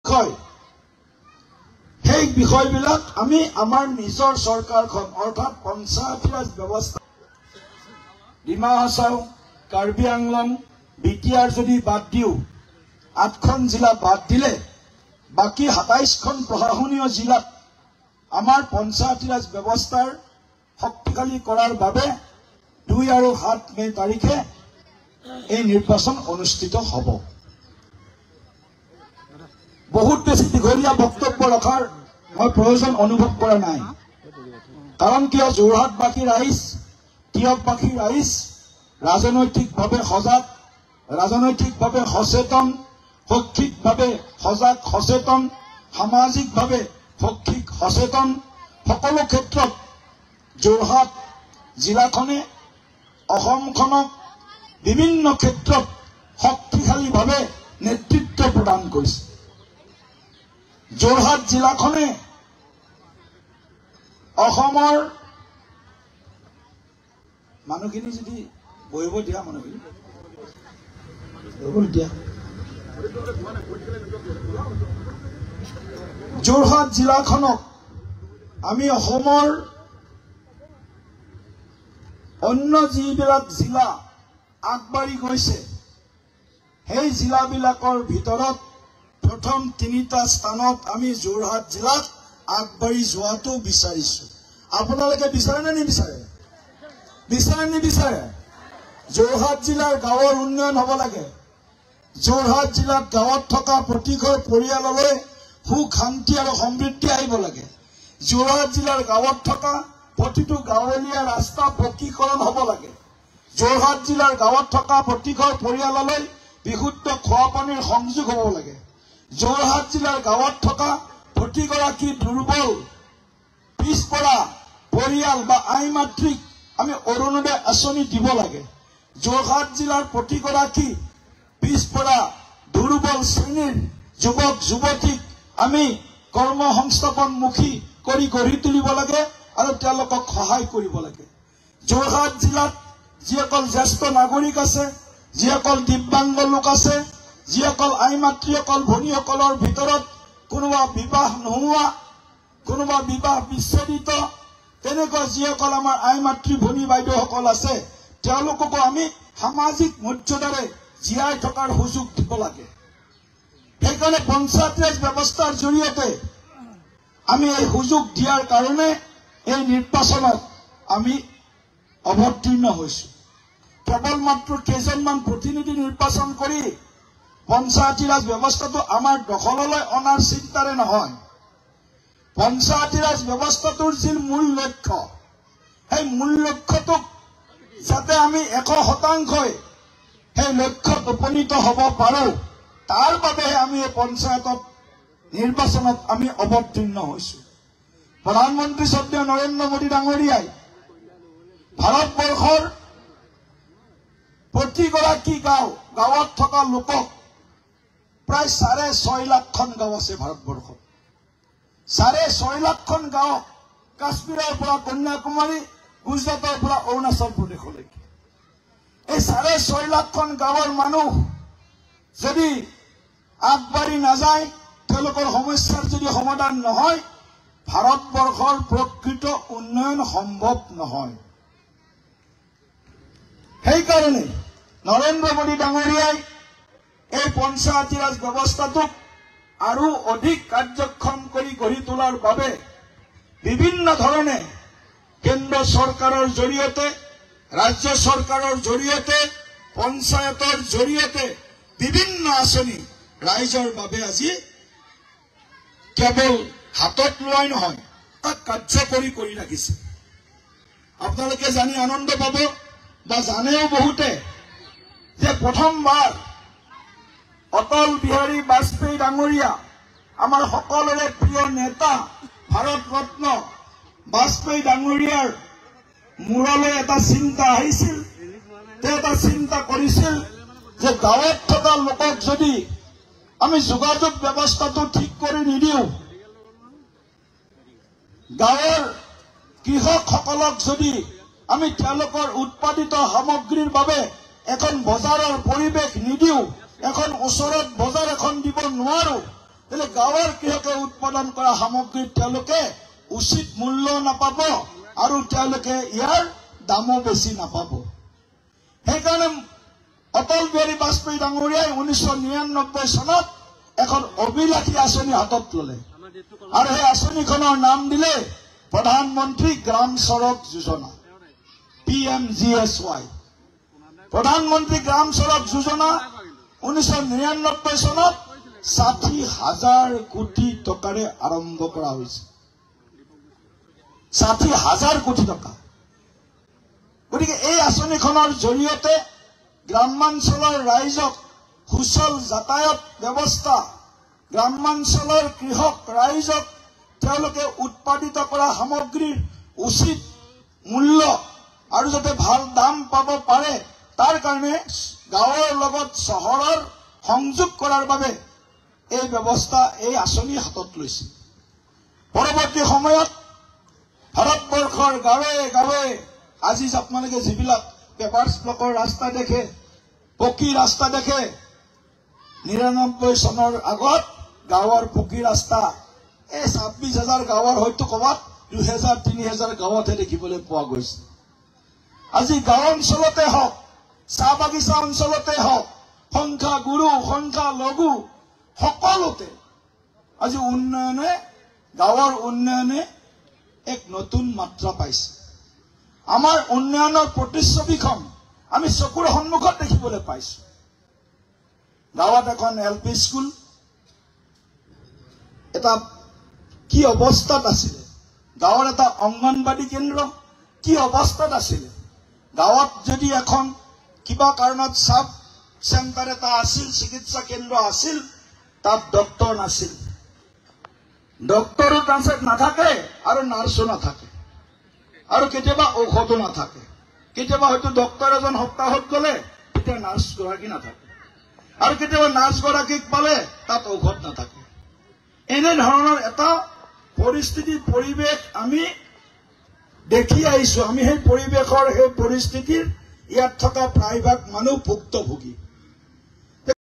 বিষয় সেই বিষয়বিলাক আমি আমাৰ নিজৰ চৰকাৰখন অৰ্থাৎ পঞ্চায়তী ৰাজ ব্যৱস্থা ডিমা হাছাও কাৰ্বি আংলং বিটিআৰ যদি বাদ দিও 8খন জিলা বাদ দিলে বাকি 27খন প্ৰশাসনীয় জিলাত আমাৰ পঞ্চায়তী ৰাজ ব্যৱস্থাৰ শক্তিশালী কৰাৰ বাবে 2 আৰু 7 মে তাৰিখে এই নিৰ্বাচন অনুষ্ঠিত হ'ব। বহুত বেছি দীঘলীয়া বক্তব্য ৰখাৰ মই প্ৰয়োজন অনুভৱ কৰা নাই, কাৰণ কিয় যোৰহাটবাসী ৰাইজ তিয়কবাসী ৰাইজ ৰাজনৈতিকভাৱে সজাগ, ৰাজনৈতিকভাৱে সচেতন, শৈক্ষিকভাৱে সজাগ সচেতন, সামাজিকভাৱে শৈক্ষিক সচেতন। সকলো ক্ষেত্ৰত যোৰহাট জিলাখনে অসমখনক বিভিন্ন ক্ষেত্ৰত শক্তিশালীভাৱে নেতৃত্ব প্ৰদান কৰিছে। যোৰহাট জিলাখনে অসমৰ মানুহখিনি যদি বহিব দিয়া মানুহখিনি দিয়া যোৰহাট জিলাখনক আমি অসমৰ অন্য যিবিলাক জিলা আগবাঢ়ি গৈছে সেই জিলাবিলাকৰ ভিতৰত প্ৰথম 3টা স্থানত আমি যোৰহাট জিলাত আগবাঢ়ি যোৱাটো বিচাৰিছো। আপোনালোকে বিচাৰে নে নিবিচাৰে? বিচাৰে নিবিচাৰে? যোৰহাট জিলাৰ গাঁৱৰ উন্নয়ন হ'ব লাগে। যোৰহাট জিলাত গাঁৱত থকা প্ৰতিঘৰ পৰিয়াললৈ সুখ শান্তি আৰু সমৃদ্ধি আহিব লাগে। যোৰহাট জিলাৰ গাঁৱত থকা প্ৰতিটো গাঁৱলীয়া ৰাস্তা পকীকৰণ হ'ব লাগে। যোৰহাট জিলাৰ গাঁৱত থকা প্ৰতিঘৰ পৰিয়াললৈ বিশুদ্ধ খোৱা পানীৰ সংযোগ হ'ব লাগে। যোৰহাট জিলাৰ গাঁৱত থকা প্ৰতিগৰাকী দুৰ্বল পিছপৰা পৰিয়াল বা আই মাতৃক আমি অৰুণোদয় আঁচনি দিব লাগে। যোৰহাট জিলাৰ প্ৰতিগৰাকী পিছপৰা দুৰ্বল শ্ৰেণীৰ যুৱক যুৱতীক আমি কৰ্ম সংস্থাপনমুখী কৰি গঢ়ি তুলিব লাগে আৰু তেওঁলোকক সহায় কৰিব লাগে। যোৰহাট জিলাত যিসকল জ্যেষ্ঠ নাগৰিক আছে, যিসকল দিব্যাংগ লোক আছে, যিসকল আই মাতৃসকল ভনীসকলৰ ভিতৰত কোনোবা বিবাহ নোহোৱা, কোনোবা বিবাহ বিচ্ছেদিত, তেনেকুৱা যিসকল আমাৰ আই মাতৃ ভনী বাইদেউসকল আছে তেওঁলোককো আমি সামাজিক মৰ্যাদাৰে জীয়াই থকাৰ সুযোগ দিব লাগে। সেইকাৰণে পঞ্চায়তী ৰাজ ব্যৱস্থাৰ জৰিয়তে আমি এই সুযোগ দিয়াৰ কাৰণে এই নিৰ্বাচনত আমি অৱতীৰ্ণ হৈছো। কেৱল মাত্ৰ কেইজনমান প্ৰতিনিধি নিৰ্বাচন কৰি পঞ্চায়তী ৰাজ ব্যৱস্থাটো আমাৰ দখললৈ অনাৰ চিন্তাৰে নহয়। পঞ্চায়তী ৰাজ ব্যৱস্থাটোৰ যি মূল লক্ষ্য, সেই মূল লক্ষ্যটোক যাতে আমি 100% সেই লক্ষ্যত উপনীত হ'ব পাৰো, তাৰ বাবেহে আমি এই পঞ্চায়তত নিৰ্বাচনত আমি অৱতীৰ্ণ হৈছো। প্ৰধানমন্ত্ৰী শ্ৰদ্ধেয় নৰেন্দ্ৰ মোদী ডাঙৰীয়াই ভাৰতবৰ্ষৰ প্ৰতিগৰাকী গাঁৱত থকা লোকক প্ৰায় 6.5 লাখখন গাঁও আছে ভাৰতবৰ্ষত। 6.5 লাখখন গাঁও কাশ্মীৰৰ পৰা কন্যাকুমাৰী, গুজৰাটৰ পৰা অৰুণাচল প্ৰদেশলৈকে। এই 6.5 লাখখন গাঁৱৰ মানুহ যদি আগবাঢ়ি নাযায়, তেওঁলোকৰ সমস্যাৰ যদি সমাধান নহয়, ভাৰতবৰ্ষৰ প্ৰকৃত উন্নয়ন সম্ভৱ নহয়। সেইকাৰণে নৰেন্দ্ৰ মোদী ডাঙৰীয়াই এই পঞ্চায়তী ৰাজ ব্যৱস্থাটোক আৰু অধিক কাৰ্যক্ষম কৰি গঢ়ি তোলাৰ বাবে বিভিন্ন ধৰণে কেন্দ্ৰ চৰকাৰৰ জৰিয়তে, ৰাজ্য চৰকাৰৰ জৰিয়তে, পঞ্চায়তৰ জৰিয়তে বিভিন্ন আঁচনি ৰাইজৰ বাবে আজি কেৱল হাতত লোৱাই নহয়, তাক কাৰ্যকৰী কৰি ৰাখিছে। আপোনালোকে জানি আনন্দ পাব বা জানেও বহুতে যে প্ৰথমবাৰ অটল বিহাৰী বাজপেয়ী ডাঙৰীয়া, আমাৰ সকলোৰে প্ৰিয় নেতা ভাৰত ৰত্ন বাজপেয়ী ডাঙৰীয়াৰ মূৰলৈ এটা চিন্তা আহিছিল। তেওঁ এটা চিন্তা কৰিছিল যে গাঁৱত থকা লোকক যদি আমি যোগাযোগ ব্যৱস্থাটো ঠিক কৰি নিদিওঁ, গাঁৱৰ কৃষকসকলক যদি আমি তেওঁলোকৰ উৎপাদিত সামগ্ৰীৰ বাবে এখন বজাৰৰ পৰিৱেশ নিদিওঁ, এখন ওচৰত বজাৰ এখন দিব নোৱাৰো, তেলে গাঁৱৰ কৃষকে উৎপাদন কৰা সামগ্ৰী তেওঁলোকে উচিত মূল্য নাপাব আৰু তেওঁলোকে ইয়াৰ দামো বেছি নাপাব। সেইকাৰণে অটল বিহাৰী বাজপেয়ী ডাঙৰীয়াই 1999 চনত এখন অভিলাষী আঁচনি হাতত ললে আৰু সেই আঁচনিখনৰ নাম দিলে প্ৰধানমন্ত্ৰী গ্ৰাম সড়ক যোজনা, PMGSY। প্ৰধানমন্ত্ৰী গ্ৰাম সড়ক যোজনা 1999 চনত 60,000 কোটি টকাৰে আৰম্ভ কৰা হৈছে। 60,000 কোটি টকা। গতিকে এই আঁচনিখনৰ জৰিয়তে গ্ৰামাঞ্চলৰ ৰাইজক সুচল যাতায়াত ব্যৱস্থা, গ্ৰামাঞ্চলৰ কৃষক ৰাইজক তেওঁলোকে উৎপাদিত কৰা সামগ্ৰীৰ উচিত মূল্য আৰু যাতে ভাল দাম পাব পাৰে তাৰ কাৰণে গাঁৱৰ লগত চহৰৰ সংযোগ কৰাৰ বাবে এই ব্যৱস্থা, এই আঁচনি হাতত লৈছে। পৰৱৰ্তী সময়ত ভাৰতবৰ্ষৰ গাঁৱে গাঁৱে আজি আপোনালোকে যিবিলাক পেপাৰ্ছ ব্লকৰ ৰাস্তা দেখে, পকী ৰাস্তা দেখে, 99 চনৰ আগত গাঁৱৰ পকী ৰাস্তা এই 26,000 গাঁৱৰ হয়তো ক'ৰবাত 2,000-3,000 গাঁৱতহে দেখিবলৈ পোৱা গৈছে। আজি গাঁও অঞ্চলতে হওক, চাহ বাগিচা অঞ্চলতে হওক, সংখ্যা গুৰু, সংখ্যা লঘু সকলোতে আজি উন্নয়নে, গাঁৱৰ উন্নয়নে এক নতুন মাত্ৰা পাইছে। আমাৰ উন্নয়নৰ প্ৰতিচ্ছবিখন আমি চকুৰ সন্মুখত দেখিবলৈ পাইছো। গাঁৱত এখন LP স্কুল এটা কি অৱস্থাত আছিলে, গাঁৱৰ এটা অংগনবাদী কেন্দ্ৰ কি অৱস্থাত আছিলে, গাঁৱত যদি এখন কিবা কাৰণত সাব চেণ্টাৰ এটা আছিল, চিকিৎসা কেন্দ্ৰ আছিল, তাত ডক্টৰ নাছিল, ডক্টৰো নাথাকে আৰু নাৰ্ছো নাথাকে আৰু কেতিয়াবা ঔষধো নাথাকে। কেতিয়াবা হয়তো ডক্টৰ এজন সপ্তাহত গ'লে তেতিয়া নাৰ্ছ গৰাকী নাথাকে আৰু কেতিয়াবা নাৰ্ছ গৰাকীক পালে তাত ঔষধ নাথাকে। এনেধৰণৰ এটা পৰিস্থিতি, পৰিৱেশ আমি দেখি আহিছো। আমি সেই পৰিৱেশৰ, সেই পৰিস্থিতিৰ ইয়াত থকা প্ৰায়ভাগ মানুহ ভুক্তভোগী।